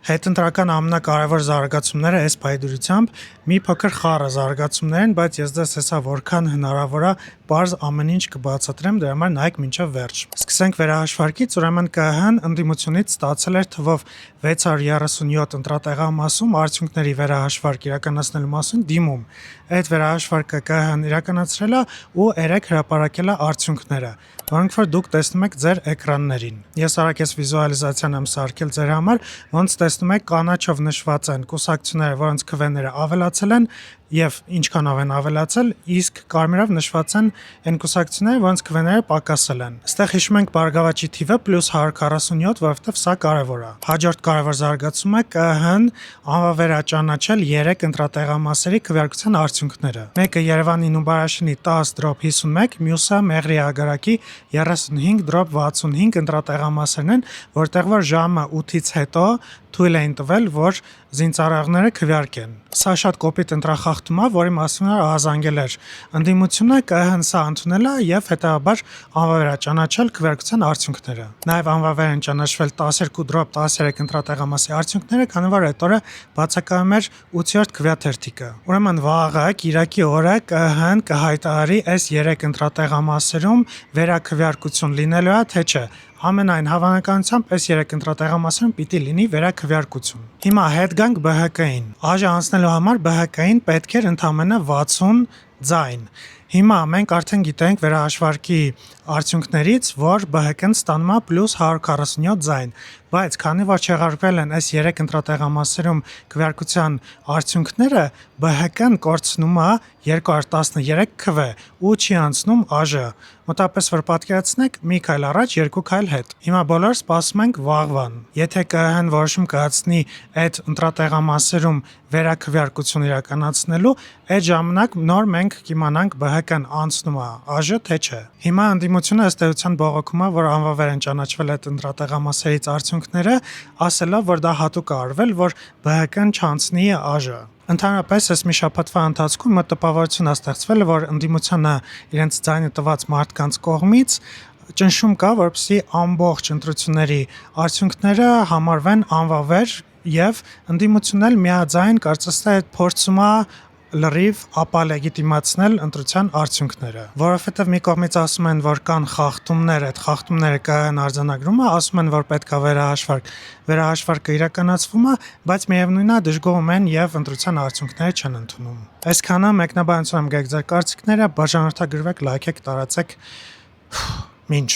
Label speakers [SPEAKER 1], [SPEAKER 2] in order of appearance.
[SPEAKER 1] Հետընտրական ամենակարևոր զարգացումները այս պայդրությամբ մի փոքր խառը զարգացումներ են, բայց ես դες հեսա որքան հնարավոր է պարզ ամեն ինչ կբացատրեմ, դրա համար նայեք մինչև վերջ։ Սկսենք վերահաշվարկից, ուրեմն ԿՀ-ն ընդդիմությունից ստացել էր թվով 637 ընտրատեղամասում արդյունքների վերահաշվարկ իրականացնելու մասին դիմում։ Այդ վերահաշվարկը ԿՀ-ն իրականացրել է ու 3 հրապարակել է արդյունքները, որոնք որ դուք տեսնում եք ձեր էկրաններին։ Ես արագ այս վիզուալիզացիան եմ սարքել ձեր համար, ոնց տեսնում եք կանաչով նշված են կուսակցությունները, որոնց քվեները ավելացել են եւ ինչքանով են ավելացել, իսկ կարմիրով նշված են այն կուսակցությունները, որոնց քվեները պակասել են։ Այստեղ հիշում ենք բարգավաճի թիվը +147, որովհետեւ սա կարևոր է։ Հաջորդ կարևոր զարգացումը ԿՀ-ն անվավեր է ճանաչել 3 ընտրատեղամասերի քվեարկության արդյունքները։ Մեկը Երևանի Նուբարաշինի 10/51, մյուսը Մեղրի Ագարակի 35/65 ընտրատեղամասերն են, որտեղ որ ժամը 8-ից հետո թույլ էին տվել, որ զինծառայողները քվեարկեն։ Սա շատ կոպիտ ընտրախախտում է, որի մասին ահազանգել էր ընդդիմությունը, ԿՀ-ն սա ընդունել է եւ հետեւաբար անվավեր է ճանաչել քվեարկության արդյունքները։ Նաեւ անվավեր են ճանաչվել 12/13 ընտրատեղամասի արդյունքները, քանի որ այդ օրը բացակայում էր 8-րդ քվեաթերթիկը։ Ուրեմն վաղը Կիրակի օրը ԿՀ-ն կհայտարարի այս 3 ընտրատեղամասերում վերաքվեարկություն լինելու է, թե չէ։ Ամենայն հավանականությամբ այս 3 ընտրատեղամասերում պիտի լինի վերաքվեարկություն։ Հիմա հետ գանք ԲՀԿ-ին։ Աժ անցնելու համար ԲՀԿ-ին պետք էր ընդամենը 60 ձայն։ Հիմա մենք արդեն գիտենք վերահաշվարկի արդյունքներից, որ ԲՀԿ-ն ստանում է +147 ձայն, բայց քանի որ չեղարկվել են այս 3 ընտրատեղամասերում քվեարկության արդյունքները, ԲՀԿ-ն կորցնում է 213 քվե ու չի անցնում ԱԺ։ Մոտապես որ պատկերացնեք, մի քայլ առաջ, 2 քայլ հետ։ Հիմա բոլորը սպասում ենք վաղվան։ Եթե ԿՀ-ն որոշում կայացնի այդ ընտրատեղամասերում վերաքվեարկություն իրականացնելու, այդ ժամանակ նոր մենք կիմանանք ԲՀԿ-ն անցնում է ԱԺ, թե չէ։ Հիմա ընդդիմությունը ըստ էության բողոքում է, որ անվավեր են ճանաչվել այդ ընտրատեղամասերից արդյունքները, ասելով, որ դա հատուկ է արվել, որ ԲՀԿ-ն չանցնի ԱԺ։ Ընդհանրապես այս մի շաբաթվա ընթացքում մտ տպավորություն է ստեղծվել, որ ընդդիմությանը իրենց ձայնը տված մարդկանց կողմից ճնշում կա, որպեսզի ամբողջ ընտրությունների արդյունքները համարվեն անվավեր եւ ընդդիմությունն էլ միաձայն կարծես թե փորձում է լրիվ ապալեգիտիմացնել ընտրության արդյունքները, որովհետև մի կողմից ասում են, որ կան խախտումներ, այդ խախտումները ԿՀ-ն արձանագրում է, ասում են, որ պետք է վերահաշվարկը իրականացվում է, բայց միևնույնն է դժգոհում են եւ ընտրության արդյունքները չեն ընդունում։ Այսքանը մեկնաբանություն եմ գեք ձեր կարծիքները, բաժանորդագրվեք, լայքեք, տարածեք։ Մինչ